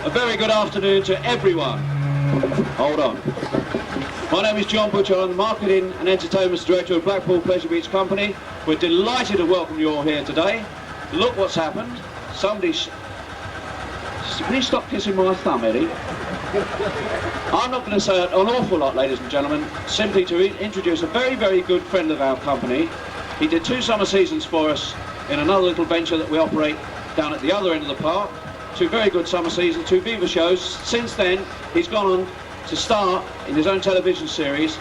A very good afternoon to everyone. Hold on. My name is John Butcher. I'm the Marketing and Entertainment Director of Blackpool Pleasure Beach Company. We're delighted to welcome you all here today. Look what's happened. Somebody's... Can you stop kissing my thumb, Eddie? I'm not going to say an awful lot, ladies and gentlemen, simply to introduce a very, very good friend of our company. He did 2 summer seasons for us in another little venture that we operate down at the other end of the park. 2 very good summer seasons, 2 Viva shows. Since then, he's gone on to star in his own television series.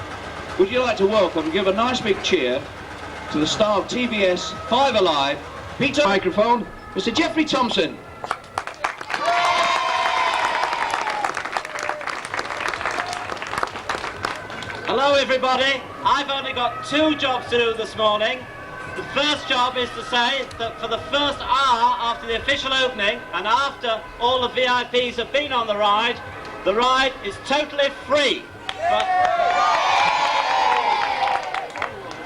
Would you like to welcome and give a nice big cheer to the star of TBS 5 Alive, Peter Microphone, Mr. Jeffrey Thompson. Hello everybody, I've only got 2 jobs to do this morning. The first job is to say that for the first hour after the official opening and after all the VIPs have been on the ride is totally free.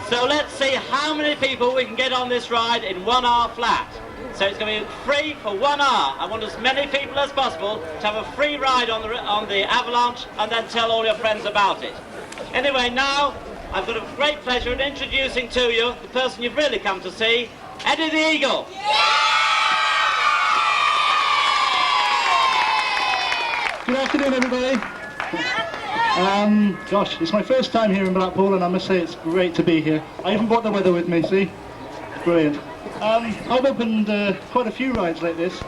So let's see how many people we can get on this ride in 1 hour flat. So it's going to be free for 1 hour. I want as many people as possible to have a free ride on the Avalanche and then tell all your friends about it. Anyway, now I've got a great pleasure in introducing to you the person you've really come to see, Eddie the Eagle. Good afternoon, everybody. Gosh, it's my first time here in Blackpool, and I must say it's great to be here. I even brought the weather with me, see? Brilliant. I've opened quite a few rides like this,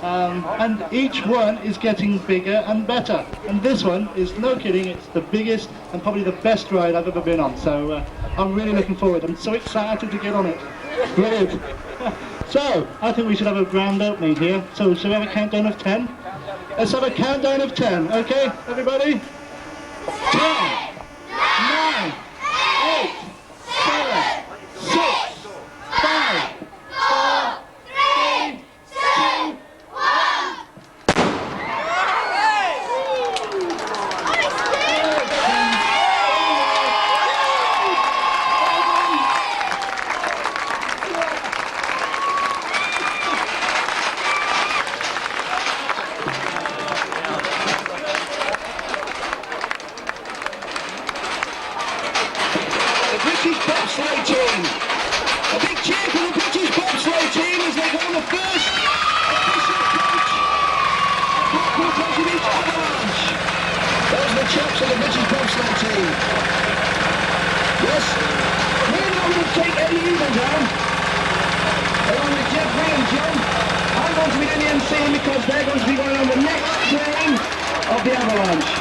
and each one is getting bigger and better. And this one is, no kidding, it's the biggest and probably the best ride I've ever been on. So I'm really looking forward. I'm so excited to get on it. Brilliant. So I think we should have a grand opening here. So shall we have a countdown of 10? Let's have a countdown of 10, okay, everybody? 10, 9, 8, 7, 6, 5, 4, 3, 2, 1. Bobsleigh team. A big cheer for the British Bobsleigh team as they go on the first official coach of Blackpool Pleasure Beach Avalanche. Those are the chaps of the British Bobsleigh team. Yes, we're now going to take Eddie Eagle down, along with Jeffrey and John. I'm going to be doing the MCing because they're going to be going on the next train of the Avalanche.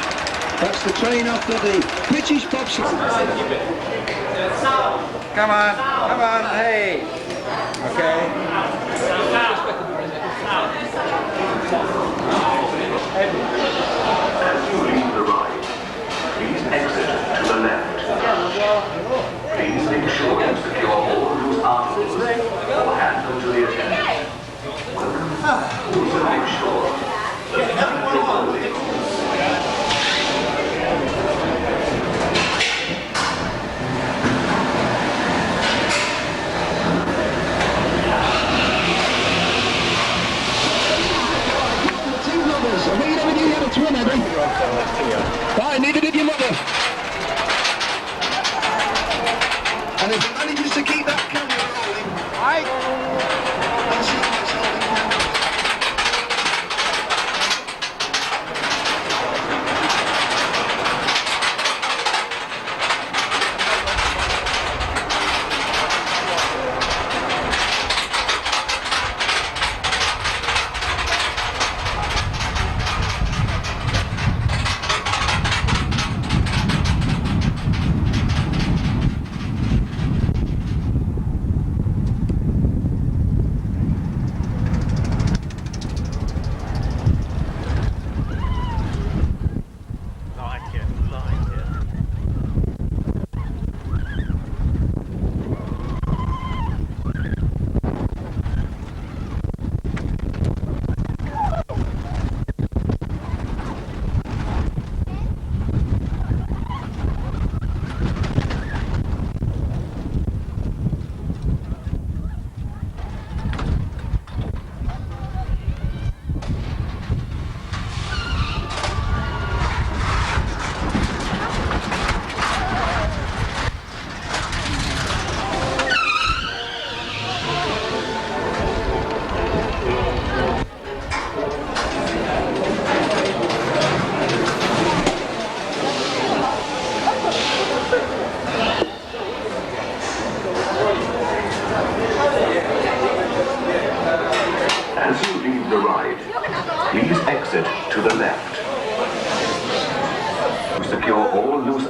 That's the train after the British Bobsleigh. Come on, hey. Okay. As you leave the ride, please exit to the left. Please make sure you secure all loose articles or hand them to the attendant. Welcome. Also make sure that you have your own vehicle.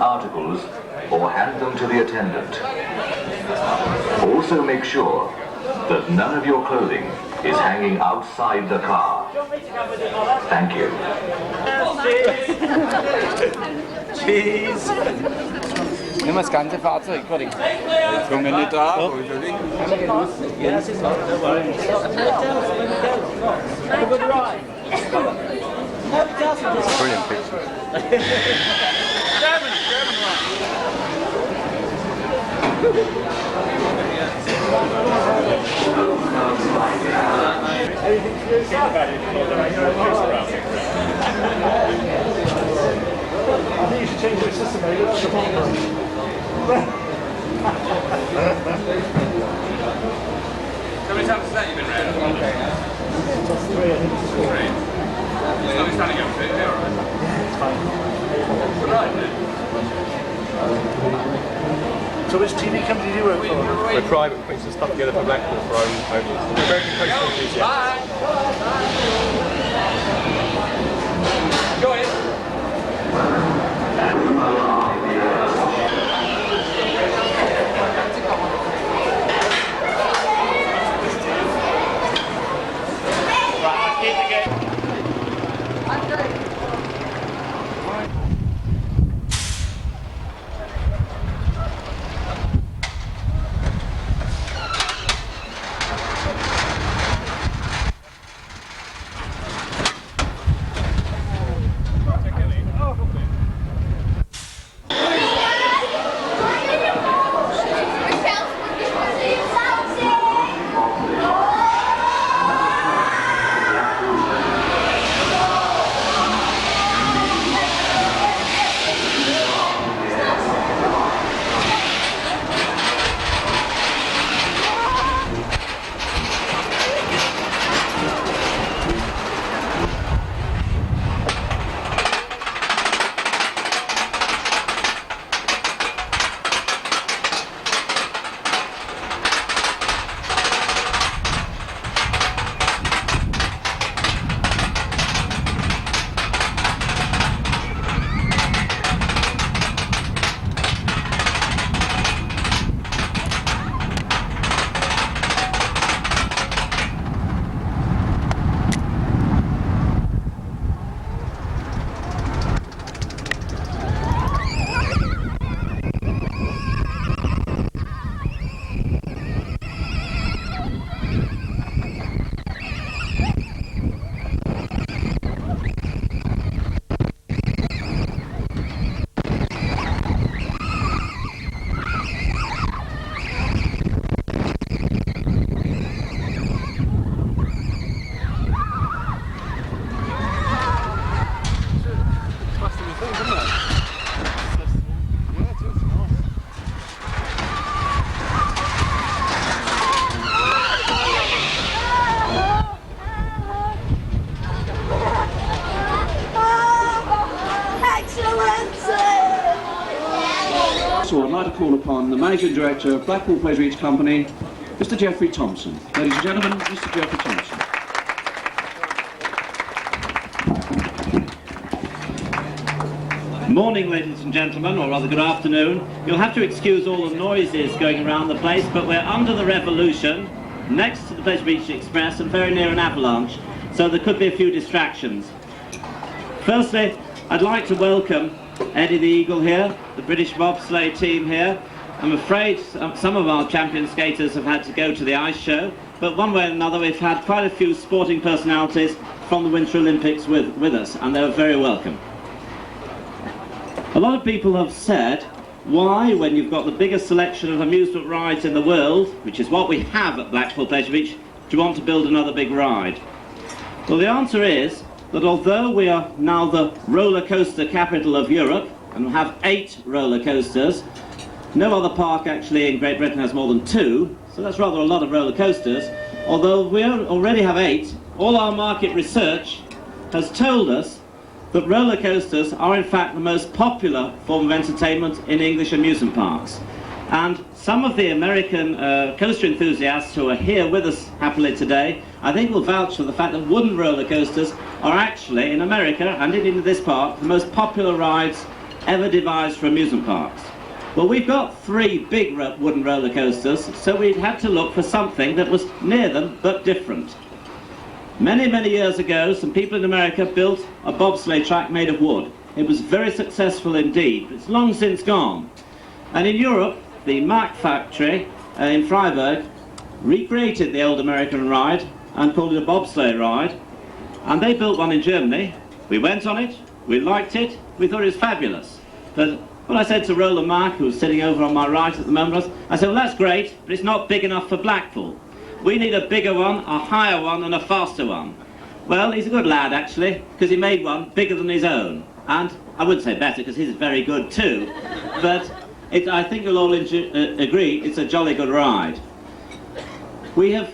articles or hand them to the attendant. Also make sure that none of your clothing is hanging outside the car. Thank you. Cheese! Nimm das ganze Fahrzeug, Conny. Junge, nicht da, wo ist er? Yes, it's not. Don't worry. Have a good ride. No, it doesn't. Brilliant picture. German I think you should change your system, maybe. That's the problem. How many times has that you been round? That's 3, I think it's 4. As long as it's trying to go through, yeah, alright. It's fine. Right, then. So which TV company do you work for? We're private, we put some stuff together for Blackpool for our own audience. We're very coastal enthusiasts. Go in. So I'd like to call upon the Managing Director of Blackpool Pleasure Beach Company, Mr. Geoffrey Thompson. Ladies and gentlemen, Mr. Geoffrey Thompson. Morning, ladies and gentlemen, or rather good afternoon. You'll have to excuse all the noises going around the place, but we're under the Revolution, next to the Pleasure Beach Express and very near an avalanche, so there could be a few distractions. Firstly, I'd like to welcome Eddie the Eagle here, the British bobsleigh team here. I'm afraid some of our champion skaters have had to go to the ice show, but one way or another we've had quite a few sporting personalities from the Winter Olympics with us, and they were very welcome. A lot of people have said, why, when you've got the biggest selection of amusement rides in the world, which is what we have at Blackpool Pleasure Beach, do you want to build another big ride? Well, the answer is that although we are now the roller coaster capital of Europe and have 8 roller coasters, no other park actually in Great Britain has more than 2, so that's rather a lot of roller coasters. Although we already have 8, all our market research has told us that roller coasters are in fact the most popular form of entertainment in English amusement parks. And some of the American coaster enthusiasts who are here with us happily today, I think will vouch for the fact that wooden roller coasters are actually, in America and in this park, the most popular rides ever devised for amusement parks. Well, we've got 3 big wooden roller coasters, so we'd had to look for something that was near them but different. Many, many years ago, some people in America built a bobsleigh track made of wood. It was very successful indeed, but it's long since gone. And in Europe, the Mack factory in Freiburg recreated the old American ride and called it a bobsleigh ride. And they built one in Germany. We went on it, we liked it, we thought it was fabulous. But what I said to Roland Mack, who was sitting over on my right at the moment, I said, well, that's great, but it's not big enough for Blackpool. We need a bigger one, a higher one, and a faster one. Well, he's a good lad, actually, because he made one bigger than his own. And I wouldn't say better, because his is very good too. But I think you'll all agree it's a jolly good ride. We are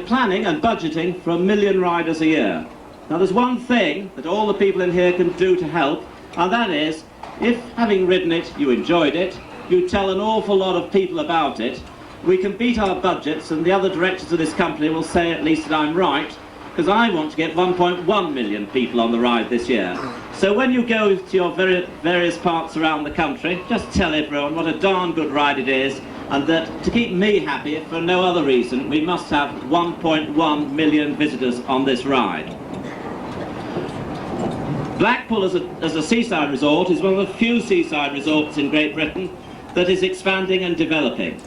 planning and budgeting for 1 million riders a year. Now, there's one thing that all the people in here can do to help, and that is, if, having ridden it, you enjoyed it, you tell an awful lot of people about it, we can beat our budgets, and the other directors of this company will say at least that I'm right, because I want to get 1.1 million people on the ride this year. So when you go to your various parts around the country, just tell everyone what a darn good ride it is, and that to keep me happy, if for no other reason, we must have 1.1 million visitors on this ride. Blackpool as a seaside resort is one of the few seaside resorts in Great Britain that is expanding and developing.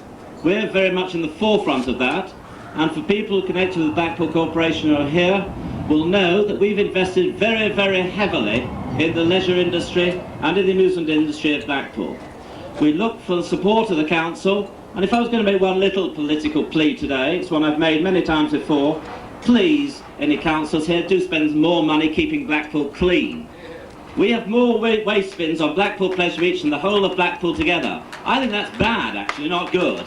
We're very much in the forefront of that, and for people connected with the Blackpool Corporation who are here will know that we've invested very, very heavily in the leisure industry and in the amusement industry at Blackpool. We look for the support of the council, and if I was going to make one little political plea today, it's one I've made many times before, please, any councillors here, do spend more money keeping Blackpool clean. We have more waste bins on Blackpool Pleasure Beach than the whole of Blackpool together. I think that's bad, actually, not good.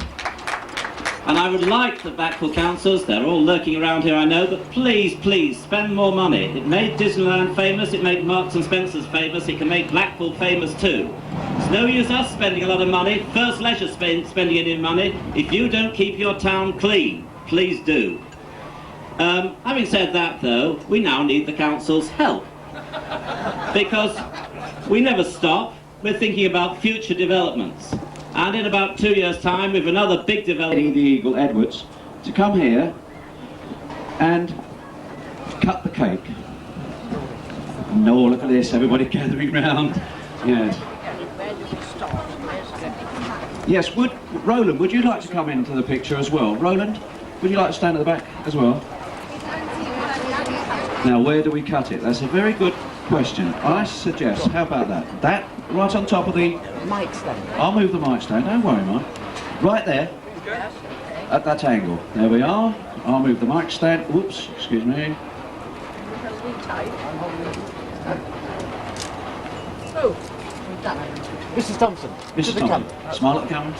And I would like the Blackpool councillors, they're all lurking around here I know, but please, please, spend more money. It made Disneyland famous, it made Marks and Spencer's famous, it can make Blackpool famous too. It's no use us spending a lot of money, First Leisure spending any money, if you don't keep your town clean. Please do. Having said that though, we now need the council's help. Because we never stop, we're thinking about future developments. And in about 2 years' time, we have another big development. The Eagle Edwards to come here and cut the cake. No, look at this, everybody gathering round. Yes. Yes, Roland, would you like to come into the picture as well? Roland, would you like to stand at the back as well? Now, where do we cut it? That's a very good question. I suggest, how about that? That right on top of the mic stand. I'll move the mic stand, don't worry, Mark. Right there, at that angle. There we are. I'll move the mic stand. Whoops, excuse me. Oh, Mrs. Thompson. Mrs. Thompson, smile at the camera.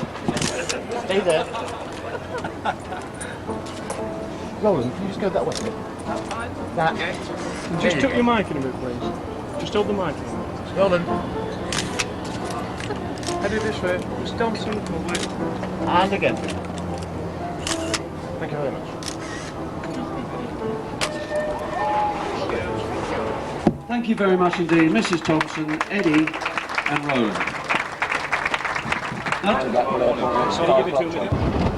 Stay there. Roland, can you just go that way? That. Just tuck your mic in a bit, please. Just hold the mic in. Roland. Head it this way. Mr. Thompson, lovely. And again. Thank you very much. Thank you very much indeed, Mrs. Thompson, Eddie and Roland. I'll give it to him.